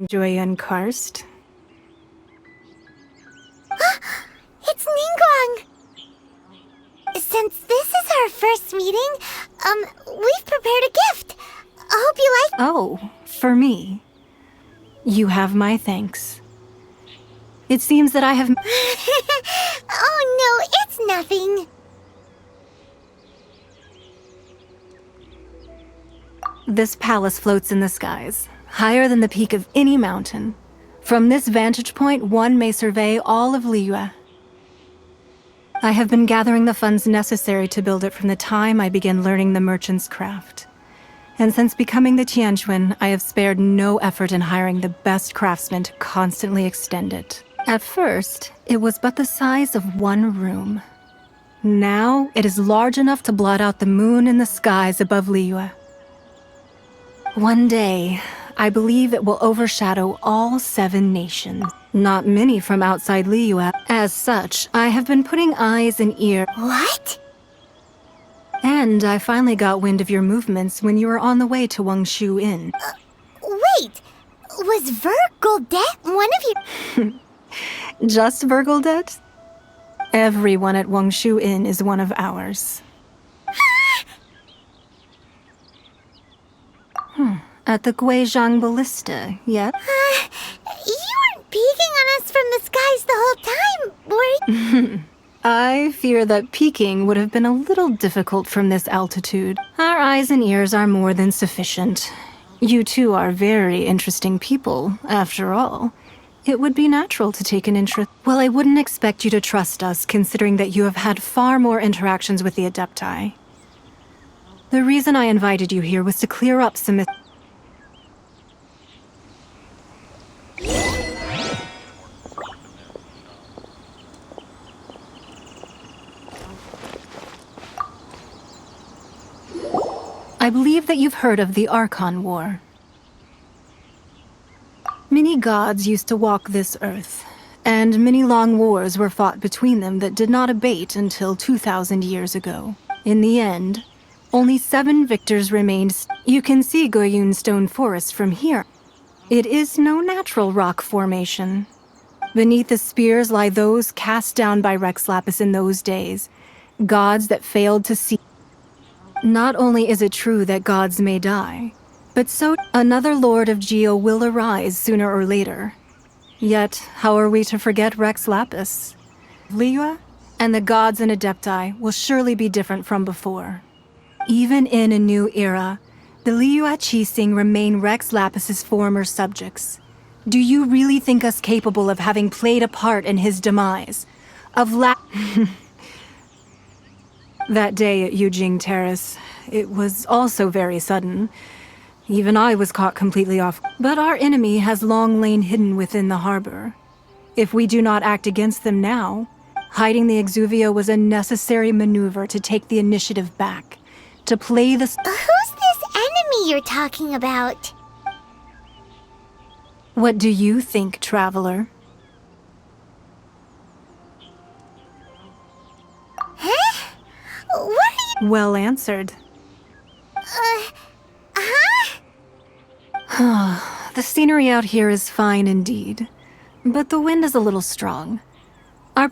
Joyen Karst. It's Ningguang! Since this is our first meeting, we've prepared a gift. I hope you like— Oh, for me. You have my thanks. It seems that I have— Oh no, it's nothing. This palace floats in the skies, higher than the peak of any mountain. From this vantage point, one may survey all of Liyue. I have been gathering the funds necessary to build it from the time I began learning the merchant's craft. And since becoming the Tianquan, I have spared no effort in hiring the best craftsmen to constantly extend it. At first, it was but the size of one room. Now, it is large enough to blot out the moon in the skies above Liyue. One day, I believe it will overshadow all 7 nations. Not many from outside Liyue. As such, I have been putting eyes and ears. What? And I finally got wind of your movements when you were on the way to Wangshu Inn. Wait! Was Vergoldet one of you? Just Vergoldet? Everyone at Wangshu Inn is one of ours. At the Guizhang Ballista, yet? You weren't peeking on us from the skies the whole time, were you? I fear that peeking would have been a little difficult from this altitude. Our eyes and ears are more than sufficient. You two are very interesting people, after all. It would be natural to take an interest. Well, I wouldn't expect you to trust us, considering that you have had far more interactions with the Adepti. The reason I invited you here was to clear up some myths. I believe that you've heard of the Archon War. Many gods used to walk this earth, and many long wars were fought between them that did not abate until 2,000 years ago. In the end, only 7 victors remained. You can see Goyun Stone Forest from here. It is no natural rock formation. Beneath the spears lie those cast down by Rex Lapis in those days, gods that failed to see. Not only is it true that gods may die, but so another Lord of Geo will arise sooner or later. Yet, how are we to forget Rex Lapis? Liyue and the gods and Adepti will surely be different from before. Even in a new era, the Liyue Qixing remain Rex Lapis's former subjects. Do you really think us capable of having played a part in his demise? That day at Yujing Terrace, it was also very sudden. Even I was caught completely off. But our enemy has long lain hidden within the harbor. If we do not act against them now, hiding the Exuvio was a necessary maneuver to take the initiative back. To play the— Who's this enemy you're talking about? What do you think, traveler? Huh? What are you— Well answered. The scenery out here is fine indeed, but the wind is a little strong. Our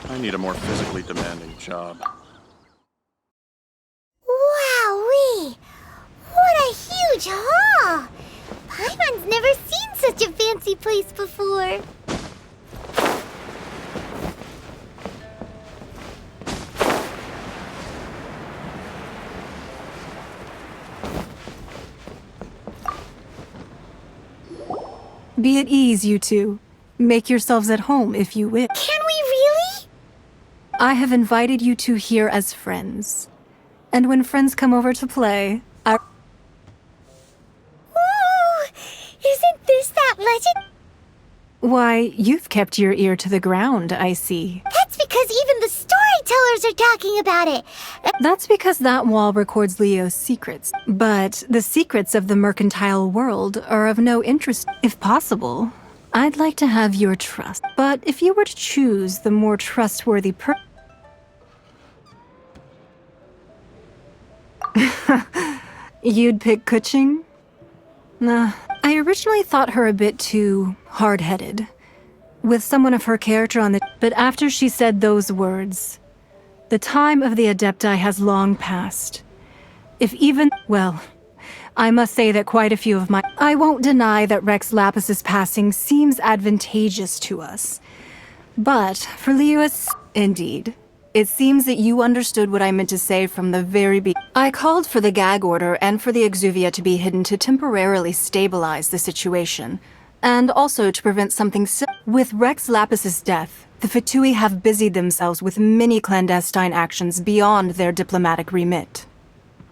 I need a more physically demanding job. Wowee! What a huge hall! Paimon's never seen such a fancy place before. Be at ease, you two. Make yourselves at home if you wish. Can we really? I have invited you two here as friends. And when friends come over to play, Ooh! Isn't this that legend? Why, you've kept your ear to the ground, I see. That's because even the storytellers are talking about it. That's because that wall records Leo's secrets. But the secrets of the mercantile world are of no interest. If possible, I'd like to have your trust. But if you were to choose the more trustworthy you'd pick Kuching? Nah, I originally thought her a bit too hard-headed. With someone of her character on the... But after she said those words, the time of the Adepti has long passed. If even... Well, I must say that quite a few of my... I won't deny that Rex Lapis's passing seems advantageous to us. But for Lewis, indeed. It seems that you understood what I meant to say from the very beginning. I called for the gag order and for the exuvia to be hidden to temporarily stabilize the situation, and also to prevent something With Rex Lapis's death, the Fatui have busied themselves with many clandestine actions beyond their diplomatic remit.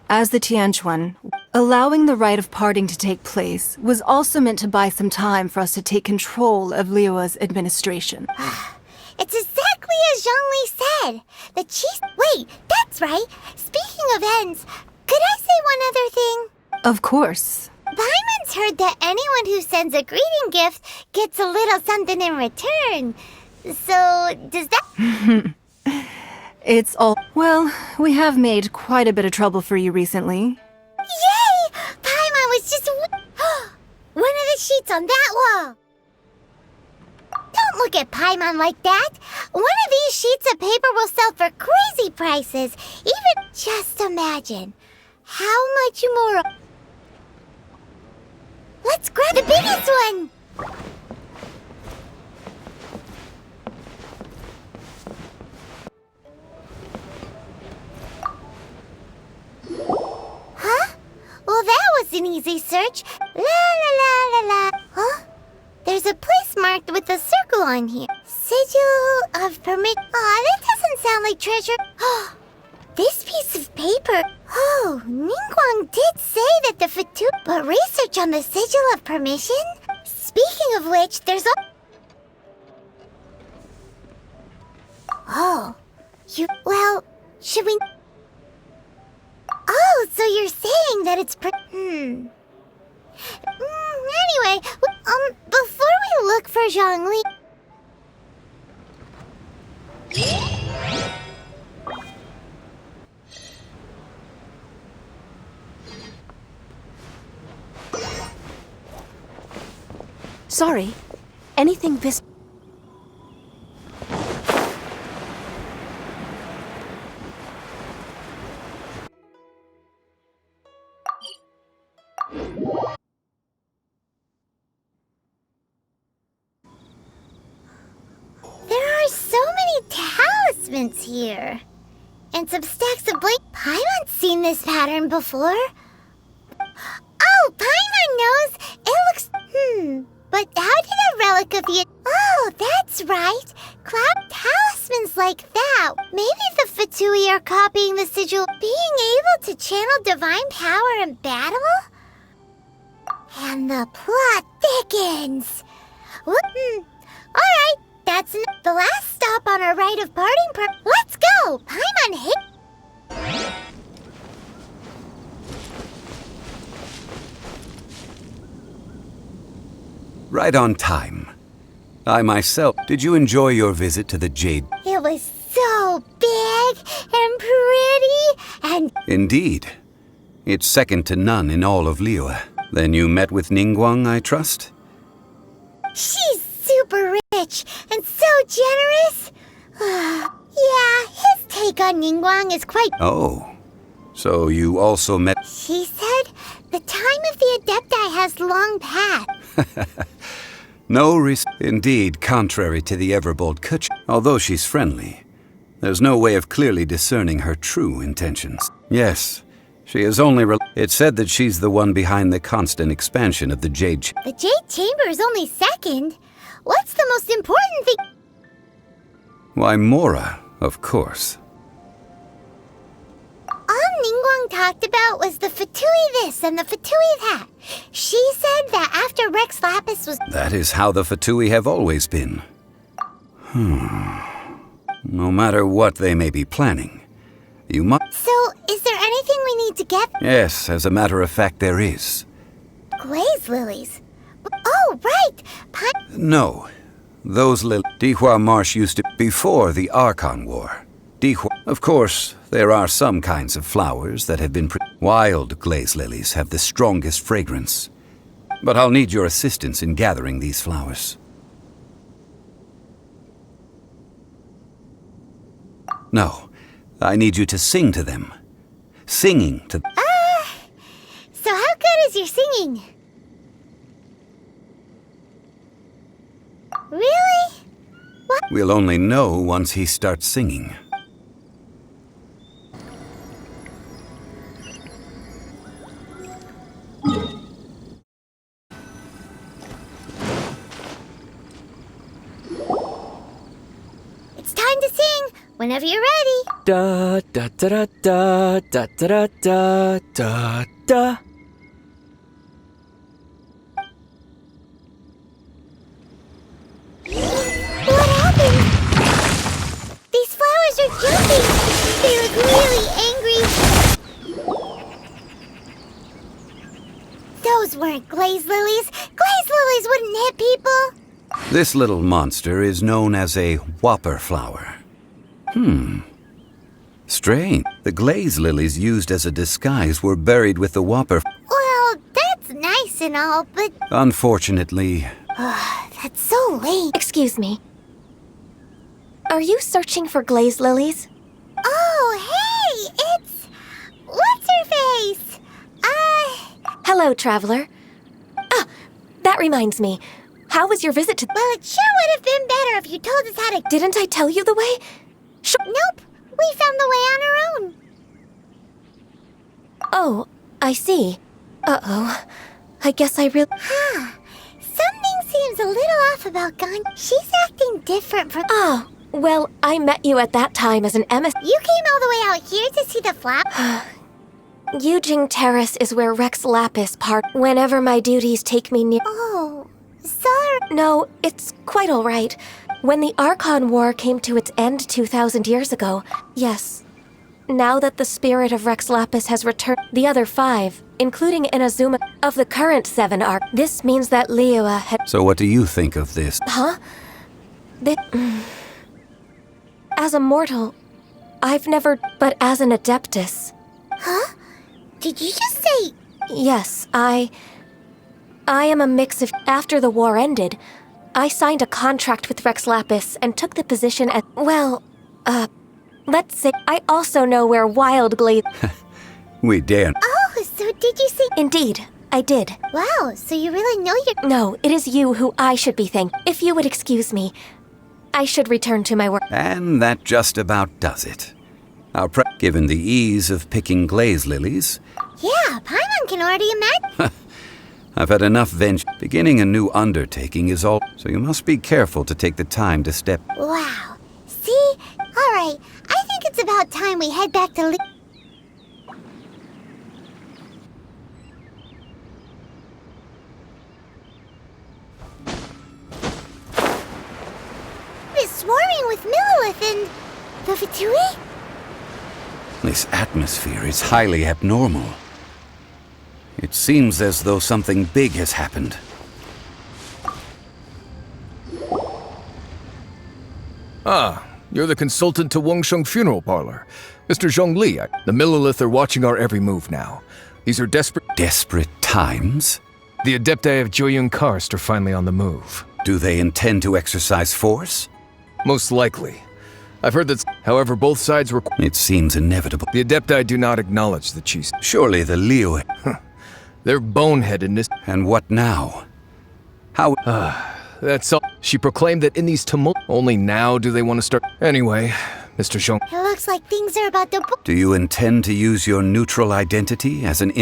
As the Tianquan, allowing the rite of parting to take place was also meant to buy some time for us to take control of Liua's administration. It's exactly as Zhongli said. The chief... Wait, that's right. Speaking of ends, could I say one other thing? Of course. Paimon's heard that anyone who sends a greeting gift gets a little something in return. So, does that... It's all... Well, we have made quite a bit of trouble for you recently. Yay! Paimon was just... One of the sheets on that wall. Don't look at Paimon like that. One of these sheets of paper will sell for crazy prices. Even... Just imagine. How much more... Let's grab the biggest one! Huh? Well, that was an easy search. La la la la la. Huh? There's a place marked with a circle on here. Sigil of permit... Aw, that doesn't sound like treasure. This piece of paper... Oh, Ningguang did say that the Fatu... But research on the Sigil of Permission? Speaking of which, there's a... Oh, Well, should we... Oh, so you're saying that it's Anyway, before we look for Zhongli... Sorry. Anything this... There are so many talismans here. And some stacks of blank... Paimon's seen this pattern before. Oh, Paimon knows! It looks... But how did a relic of the... Oh, that's right. Cloud talismans like that. Maybe the Fatui are copying the sigil. Being able to channel divine power in battle? And the plot thickens. Alright, that's the last stop on our rite of parting. Let's go! Paimon hit... Right on time. I myself... Did you enjoy your visit to the Jade? It was so big and pretty and... Indeed. It's second to none in all of Liyue. Then you met with Ningguang, I trust? She's super rich and so generous. Yeah, his take on Ningguang is quite... Oh. So you also met... She said the time of the Adepti has long passed. No Indeed, contrary to the ever-bold Kuch. Although she's friendly, there's no way of clearly discerning her true intentions. Yes, she is only... It's said that she's the one behind the constant expansion of the Jade... The Jade Chamber is only second. What's the most important thing? Why, Mora, of course. All Ningguang talked about was the Fatui this and the Fatui that. She said that after Rex Lapis was... That is how the Fatui have always been. No matter what they may be planning, you must... So, is there anything we need to get? Yes, as a matter of fact, there is. Glaze lilies. Oh, Oh, right! No. Those Dihua Marsh used to before the Archon War. Of course, there are some kinds of flowers that have been wild glaze lilies have the strongest fragrance. But I'll need your assistance in gathering these flowers. No, I need you to sing to them. Singing to... So how good is your singing? Really? What? We'll only know once he starts singing. It's time to sing, whenever you're ready. Da da da da da da da da da da. What happened? These flowers are jumping. They look really angry. Those weren't glaze lilies. Glaze lilies wouldn't hit people. This little monster is known as a whopper flower. Strange. The glaze lilies used as a disguise were buried with the whopper. Well, that's nice and all, but Unfortunately, that's so late. Excuse me. Are you searching for glaze lilies? Oh, hey, it's... What's her face? Hello, traveler. Ah, that reminds me. How was your visit to... Well, it sure would have been better if you told us how to... Didn't I tell you the way? Nope, we found the way on our own. Oh, I see. Uh-oh. I guess I really... Something seems a little off about Gon. She's acting different from... Oh, well, I met you at that time as an emissary. You came all the way out here to see the flower? Yujing Terrace is where Rex Lapis part whenever my duties take me near... Oh, sorry. No, it's quite all right. When the Archon War came to its end 2,000 years ago, yes. Now that the spirit of Rex Lapis has returned, the other 5, including Inazuma, of the current 7 Arc, this means that Liyue had... so what do you think of this? Huh? As a mortal, I've never... But as an Adeptus... Huh? Did you just say... Yes, I am a mix of... After the war ended, I signed a contract with Rex Lapis and took the position as... Well, let's say I also know where Wild Glade... We dare. Oh, so did you say... Indeed, I did. Wow, so you really know your... No, it is you who I should be thanking. If you would excuse me, I should return to my work. And that just about does it. Given the ease of picking glaze lilies, Yeah, Paimon can already imagine... I've had enough venture. Beginning a new undertaking is all, so you must be careful to take the time to step. Wow. See? Alright, I think it's about time we head back to... It's swarming with Millilith and... the Fatui? This atmosphere is highly abnormal. It seems as though something big has happened. Ah, you're the consultant to Wangsheng Funeral Parlor. Mr. Zhongli, the Millilith are watching our every move now. These are Desperate times? The Adepti of Joyun Karst are finally on the move. Do they intend to exercise force? Most likely. I've heard that, however, both sides were... It seems inevitable. The Adepti do not acknowledge the chiefs. Surely the Liyue... Their boneheadedness... And what now? How... That's all. She proclaimed that in these tumult... Only now do they want to start... Anyway, Mr. Zhong... It looks like things are about to... Do you intend to use your neutral identity as an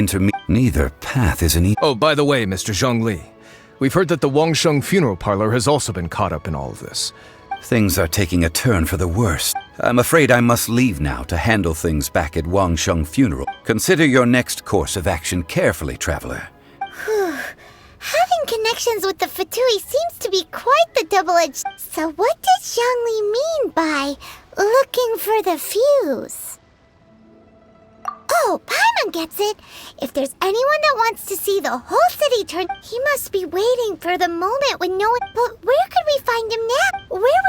Neither path is an Oh, by the way, Mr. Zhongli, we've heard that the Wangsheng Funeral Parlor has also been caught up in all of this. Things are taking a turn for the worst. I'm afraid I must leave now to handle things back at Wangsheng Funeral. Consider your next course of action carefully, traveler. Having connections with the Fatui seems to be quite the double-edged... So what does Zhongli mean by looking for the fuse? Oh, Paimon gets it. If there's anyone that wants to see the whole city turn, he must be waiting for the moment when no one... But where could we find him now? Where